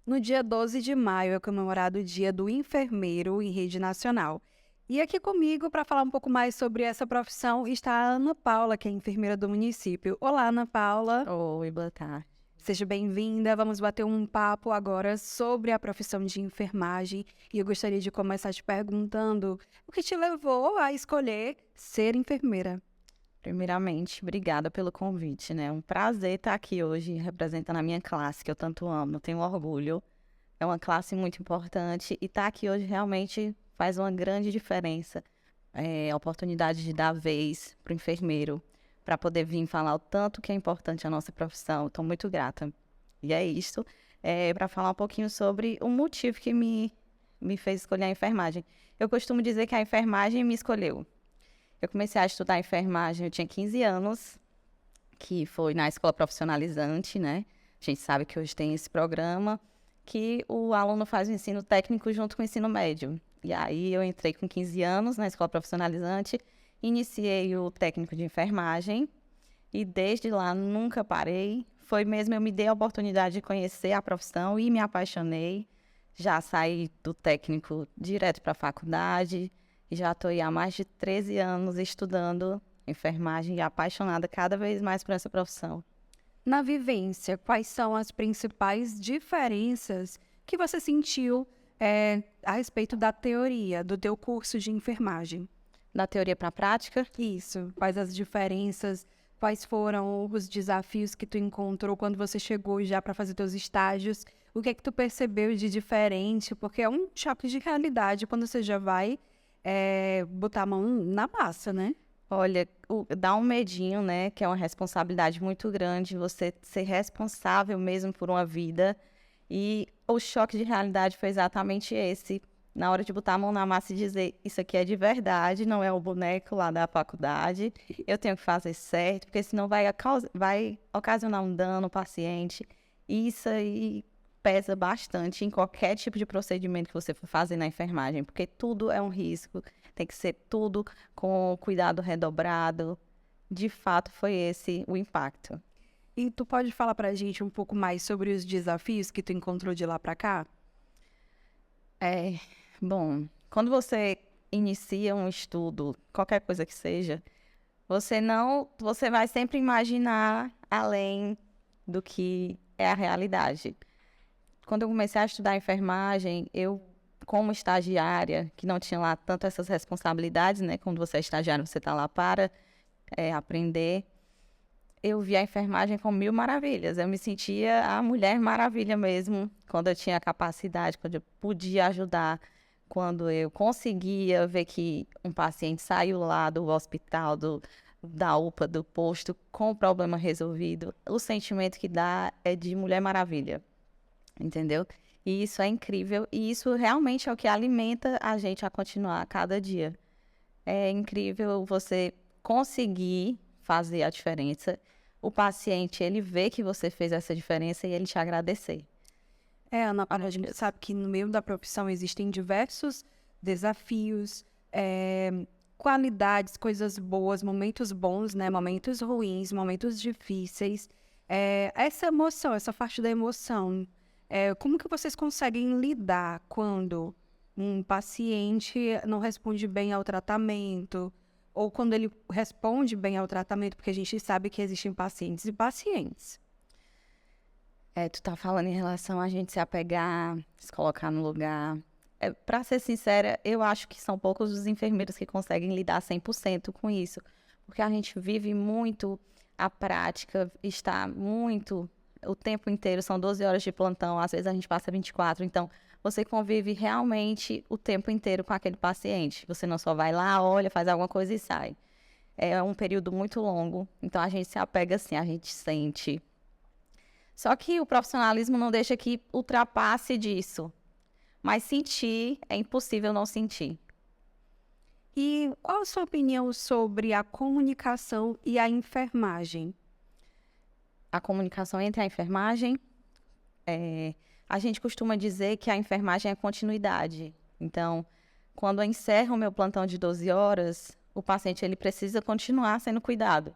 No dia 12 de maio é comemorado o Dia do Enfermeiro em rede nacional. E aqui comigo, para falar um pouco mais sobre essa profissão, está a Ana Paula, que é enfermeira do município. Olá, Ana Paula. Oi, boa tarde. Seja bem-vinda. Vamos bater um papo agora sobre a profissão de enfermagem. E eu gostaria de começar te perguntando o que te levou a escolher ser enfermeira. Primeiramente, obrigada pelo convite, né? É um prazer estar aqui hoje representando a minha classe, que eu tanto amo, tenho orgulho. É uma classe muito importante e estar aqui hoje realmente faz uma grande diferença. É a oportunidade de dar vez para o enfermeiro, para poder vir falar o tanto que é importante a nossa profissão. Estou muito grata. E é isso. Para falar um pouquinho sobre o motivo que me fez escolher a enfermagem. Eu costumo dizer que a enfermagem me escolheu. Eu comecei a estudar enfermagem, eu tinha 15 anos, que foi na escola profissionalizante, né? A gente sabe que hoje tem esse programa que o aluno faz o ensino técnico junto com o ensino médio. E aí eu entrei com 15 anos na escola profissionalizante, iniciei o técnico de enfermagem e desde lá nunca parei. Foi mesmo, eu me dei a oportunidade de conhecer a profissão e me apaixonei. Já saí do técnico direto para a faculdade e já estou há mais de 13 anos estudando enfermagem e apaixonada cada vez mais por essa profissão. Na vivência, quais são as principais diferenças que você sentiu a respeito da teoria do teu curso de enfermagem? Da teoria para a prática, Isso. Quais as diferenças? Quais foram os desafios que tu encontrou quando você chegou já para fazer teus estágios? O que é que tu percebeu de diferente? Porque é um choque de realidade quando você já vai botar a mão na massa, né? olha, dá um medinho, né? Que é uma responsabilidade muito grande, você ser responsável mesmo por uma vida. E o choque de realidade foi exatamente esse. Na hora de botar a mão na massa e dizer, isso aqui é de verdade, não é o boneco lá da faculdade, eu tenho que fazer certo, porque senão vai ocasionar um dano ao paciente. E isso aí pesa bastante em qualquer tipo de procedimento que você for fazer na enfermagem, porque tudo é um risco, tem que ser tudo com cuidado redobrado. De fato, foi esse o impacto. E tu pode falar pra gente um pouco mais sobre os desafios que tu encontrou de lá pra cá? É, bom, quando você inicia um estudo, qualquer coisa que seja, você vai sempre imaginar além do que é a realidade. Quando eu comecei a estudar enfermagem, eu, como estagiária, que não tinha lá tanto essas responsabilidades, né? Quando você é estagiário, você está lá para aprender. Eu vi a enfermagem com mil maravilhas. Eu me sentia a Mulher Maravilha mesmo, quando eu tinha capacidade, quando eu podia ajudar, quando eu conseguia ver que um paciente saiu lá do hospital, da UPA, do posto, com o problema resolvido. O sentimento que dá é de Mulher Maravilha, entendeu? E isso é incrível, e isso realmente é o que alimenta a gente a continuar a cada dia. É incrível você conseguir fazer a diferença. O paciente, ele vê que você fez essa diferença e ele te agradecer. Ana Paula, a gente sabe que no meio da profissão existem diversos desafios, qualidades, coisas boas, momentos bons, né? Momentos ruins, momentos difíceis. Essa emoção, essa parte da emoção, como que vocês conseguem lidar quando um paciente não responde bem ao tratamento, ou quando ele responde bem ao tratamento, porque a gente sabe que existem pacientes e pacientes. Tu tá falando em relação a gente se apegar, se colocar no lugar. Para ser sincera, eu acho que são poucos os enfermeiros que conseguem lidar 100% com isso. Porque a gente vive muito a prática, está muito o tempo inteiro, são 12 horas de plantão, às vezes a gente passa 24. Então, você convive realmente o tempo inteiro com aquele paciente. Você não só vai lá, olha, faz alguma coisa e sai. É um período muito longo, então a gente se apega assim, a gente sente. Só que o profissionalismo não deixa que ultrapasse disso. Mas sentir, é impossível não sentir. E qual a sua opinião sobre a comunicação e a enfermagem? A comunicação entre a enfermagem, a gente costuma dizer que a enfermagem é continuidade. Então, quando eu encerro o meu plantão de 12 horas, o paciente ele precisa continuar sendo cuidado.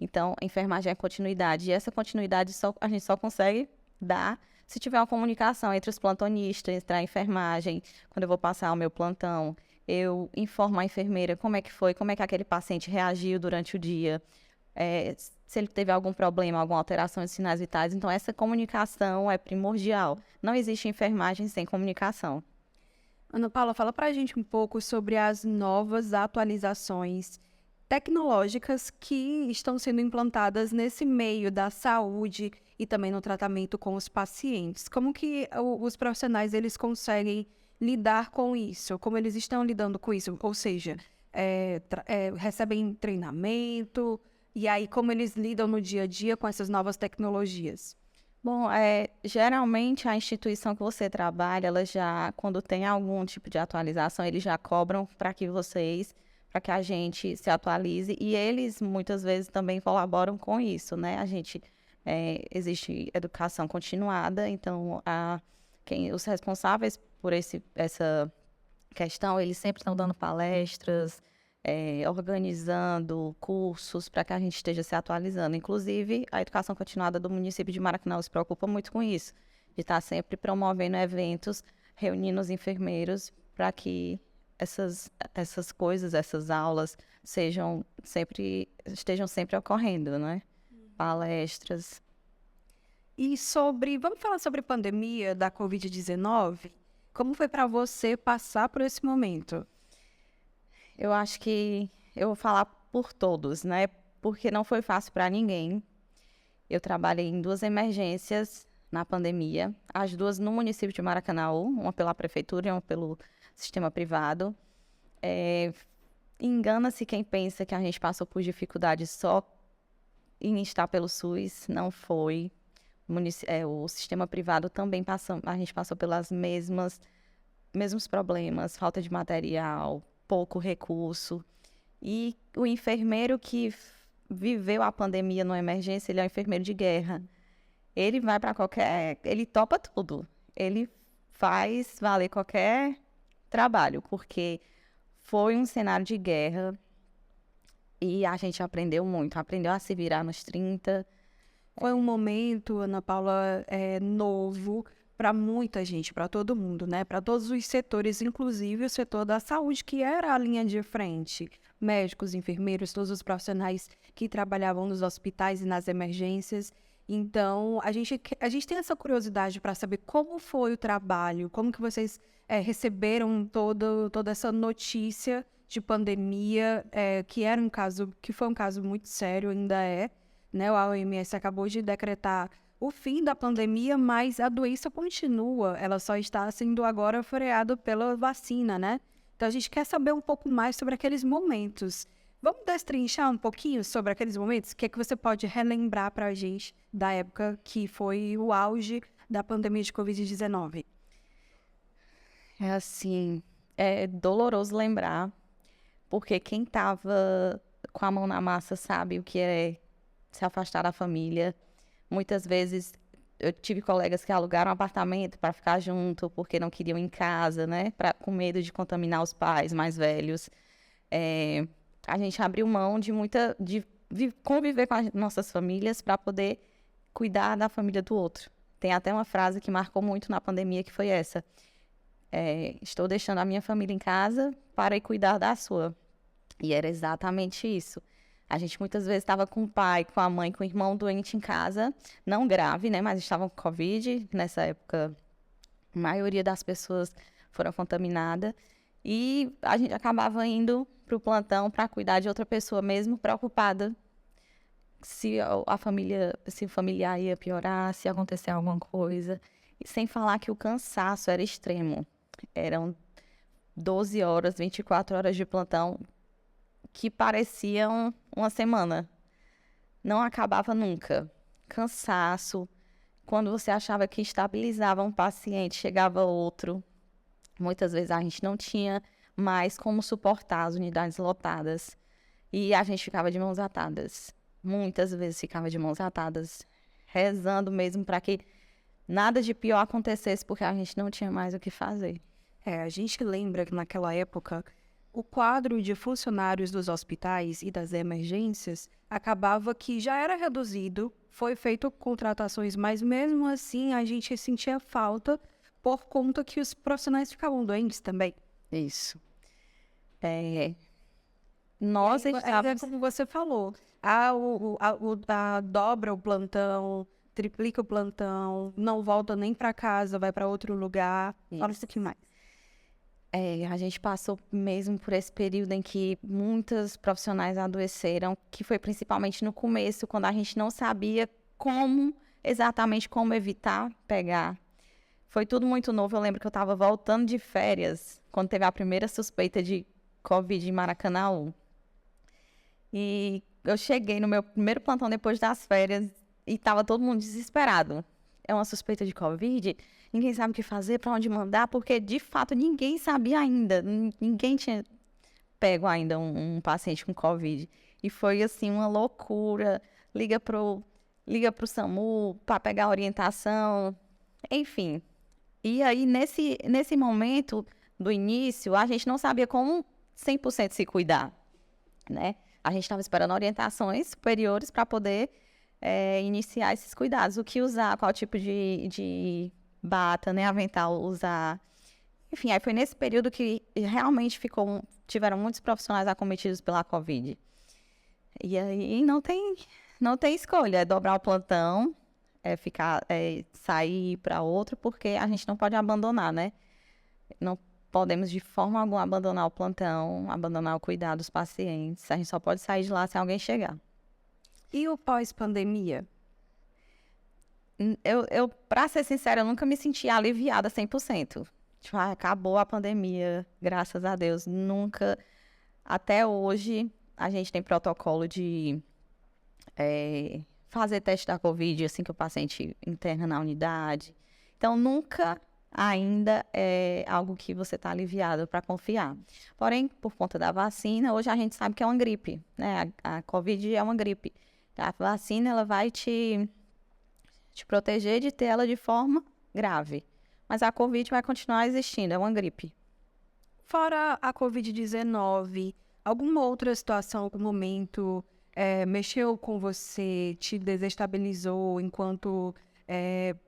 Então, a enfermagem é continuidade. E essa continuidade a gente só consegue dar Se tiver uma comunicação entre os plantonistas, entre a enfermagem, quando eu vou passar o meu plantão, eu informo a enfermeira como é que foi, como é que aquele paciente reagiu durante o dia, se ele teve algum problema, alguma alteração de sinais vitais. Então, essa comunicação é primordial. Não existe enfermagem sem comunicação. Ana Paula, fala para a gente um pouco sobre as novas atualizações tecnológicas que estão sendo implantadas nesse meio da saúde e também no tratamento com os pacientes. Como que os profissionais eles conseguem lidar com isso? Como eles estão lidando com isso? Ou seja, recebem treinamento e aí como eles lidam no dia a dia com essas novas tecnologias? Bom, geralmente a instituição que você trabalha, ela já, quando tem algum tipo de atualização, eles já cobram para que a gente se atualize, e eles muitas vezes também colaboram com isso, né? Existe educação continuada, então os responsáveis por essa questão, eles sempre estão dando palestras, organizando cursos para que a gente esteja se atualizando. Inclusive, a educação continuada do município de Maracanaú se preocupa muito com isso, de estar sempre promovendo eventos, reunindo os enfermeiros para que essas coisas, essas aulas estejam sempre ocorrendo, né? Palestras. E vamos falar sobre a pandemia da Covid-19? Como foi para você passar por esse momento? Eu acho que eu vou falar por todos, né? Porque não foi fácil para ninguém. Eu trabalhei em 2 emergências na pandemia, as 2 no município de Maracanaú, uma pela prefeitura e uma pelo sistema privado. Engana-se quem pensa que a gente passou por dificuldades só em estar pelo SUS, não foi. O sistema privado também a gente passou pelas mesmos problemas, falta de material, pouco recurso. E o enfermeiro que viveu a pandemia numa emergência, ele é um enfermeiro de guerra. Ele vai para ele topa tudo. Ele faz valer qualquer trabalho, porque foi um cenário de guerra e a gente aprendeu muito, aprendeu a se virar nos 30. Foi um momento, Ana Paula, novo para muita gente, para todo mundo, né? Para todos os setores, inclusive o setor da saúde, que era a linha de frente. Médicos, enfermeiros, todos os profissionais que trabalhavam nos hospitais e nas emergências. Então, a gente tem essa curiosidade para saber como foi o trabalho, como que vocês receberam toda essa notícia de pandemia, que foi um caso muito sério, ainda é, né? A OMS acabou de decretar o fim da pandemia, mas a doença continua, ela só está sendo agora freada pela vacina, né? Então, a gente quer saber um pouco mais sobre aqueles momentos. Vamos destrinchar um pouquinho sobre aqueles momentos? O que é que você pode relembrar para a gente da época que foi o auge da pandemia de Covid-19? É doloroso lembrar, porque quem estava com a mão na massa sabe o que é se afastar da família. Muitas vezes eu tive colegas que alugaram um apartamento para ficar junto, porque não queriam ir em casa, né? Com medo de contaminar os pais mais velhos. A gente abriu mão de conviver com as nossas famílias para poder cuidar da família do outro. Tem até uma frase que marcou muito na pandemia, que foi essa: estou deixando a minha família em casa para ir cuidar da sua. E era exatamente isso. A gente muitas vezes estava com o pai, com a mãe, com o irmão doente em casa, não grave, né, mas estavam com Covid. Nessa época, a maioria das pessoas foram contaminadas. E a gente acabava indo para o plantão para cuidar de outra pessoa, mesmo preocupada se o familiar ia piorar, se acontecer alguma coisa. E sem falar que o cansaço era extremo. Eram 12 horas, 24 horas de plantão que pareciam uma semana. Não acabava nunca. Cansaço. Quando você achava que estabilizava um paciente, chegava outro. Muitas vezes a gente não tinha mais como suportar as unidades lotadas. E a gente ficava de mãos atadas. Muitas vezes ficava de mãos atadas, rezando mesmo para que nada de pior acontecesse, porque a gente não tinha mais o que fazer. A gente lembra que naquela época o quadro de funcionários dos hospitais e das emergências acabava que já era reduzido, foi feito contratações, mas mesmo assim a gente sentia falta por conta que os profissionais ficavam doentes também. Isso. Nós É estávamos... como você falou, dobra o plantão, triplica o plantão, não volta nem para casa, vai para outro lugar. Fala isso aqui mais. A gente passou mesmo por esse período em que muitas profissionais adoeceram, que foi principalmente no começo, quando a gente não sabia exatamente como evitar pegar. Foi tudo muito novo. Eu lembro que eu estava voltando de férias, quando teve a primeira suspeita de Covid em Maracanã. E eu cheguei no meu primeiro plantão depois das férias e estava todo mundo desesperado. É uma suspeita de Covid, ninguém sabe o que fazer, para onde mandar, porque de fato ninguém sabia ainda, ninguém tinha pego ainda um paciente com Covid. E foi assim uma loucura. Liga pro SAMU para pegar orientação, enfim. E aí nesse momento do início, a gente não sabia como 100% se cuidar, né? A gente estava esperando orientações superiores para poder iniciar esses cuidados. O que usar, qual tipo de bata, né, avental usar. Enfim, aí foi nesse período que realmente tiveram muitos profissionais acometidos pela Covid. E aí não tem escolha, é dobrar o plantão, sair para outro, porque a gente não pode abandonar, né? Não podemos de forma alguma abandonar o plantão, abandonar o cuidado dos pacientes. A gente só pode sair de lá se alguém chegar. E o pós-pandemia? Pra ser sincera, eu nunca me senti aliviada 100%. Tipo, acabou a pandemia, graças a Deus. Nunca. Até hoje, a gente tem protocolo de fazer teste da Covid assim que o paciente interna na unidade. Então, nunca ainda é algo que você está aliviado para confiar. Porém, por conta da vacina, hoje a gente sabe que é uma gripe, né? A Covid é uma gripe. A vacina, ela vai te proteger de ter ela de forma grave. Mas a Covid vai continuar existindo, é uma gripe. Fora a Covid-19, alguma outra situação, algum momento mexeu com você, te desestabilizou enquanto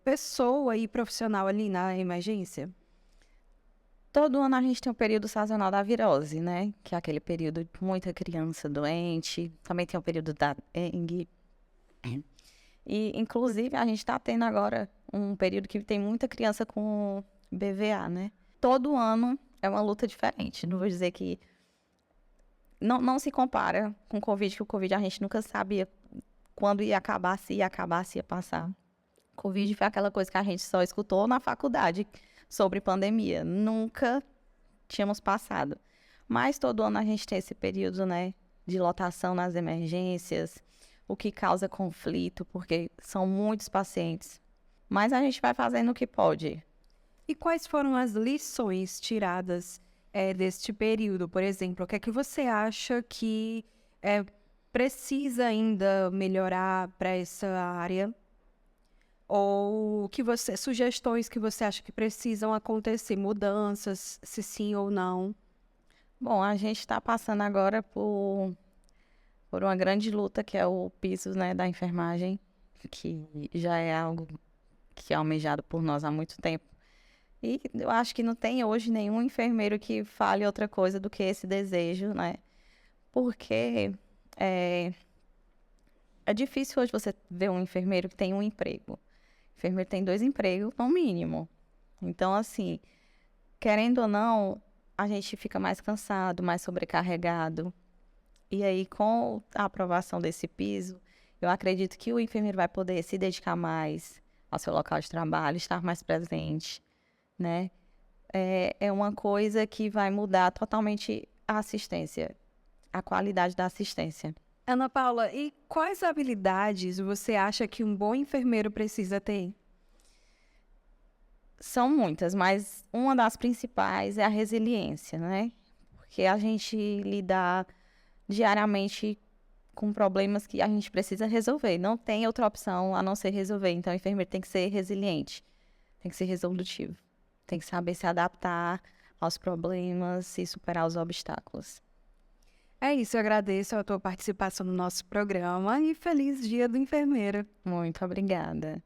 pessoa e profissional ali na emergência? Todo ano a gente tem o período sazonal da virose, né? Que é aquele período de muita criança doente. Também tem o período da dengue. E, inclusive, a gente está tendo agora um período que tem muita criança com BVA, né? Todo ano é uma luta diferente. Não vou dizer que... Não se compara com o Covid, que o Covid a gente nunca sabia quando ia acabar, se ia acabar, se ia passar. Covid foi aquela coisa que a gente só escutou na faculdade sobre pandemia. Nunca tínhamos passado. Mas todo ano a gente tem esse período, né, de lotação nas emergências, o que causa conflito, porque são muitos pacientes. Mas a gente vai fazendo o que pode. E quais foram as lições tiradas deste período? Por exemplo, o que é que você acha que precisa ainda melhorar para essa área? Ou sugestões que você acha que precisam acontecer, mudanças, se sim ou não? Bom, a gente está passando agora por uma grande luta, que é o piso, né, da enfermagem, que já é algo que é almejado por nós há muito tempo. E eu acho que não tem hoje nenhum enfermeiro que fale outra coisa do que esse desejo, né? Porque é difícil hoje você ver um enfermeiro que tem um emprego. O enfermeiro tem 2 empregos, no mínimo. Então, assim, querendo ou não, a gente fica mais cansado, mais sobrecarregado. E aí, com a aprovação desse piso, eu acredito que o enfermeiro vai poder se dedicar mais ao seu local de trabalho, estar mais presente, né? É uma coisa que vai mudar totalmente a assistência, a qualidade da assistência. Ana Paula, e quais habilidades você acha que um bom enfermeiro precisa ter? São muitas, mas uma das principais é a resiliência, né? Porque a gente lida diariamente com problemas que a gente precisa resolver. Não tem outra opção a não ser resolver. Então, o enfermeiro tem que ser resiliente, tem que ser resolutivo, tem que saber se adaptar aos problemas e superar os obstáculos. É isso, eu agradeço a tua participação no nosso programa e feliz Dia do Enfermeiro. Muito obrigada.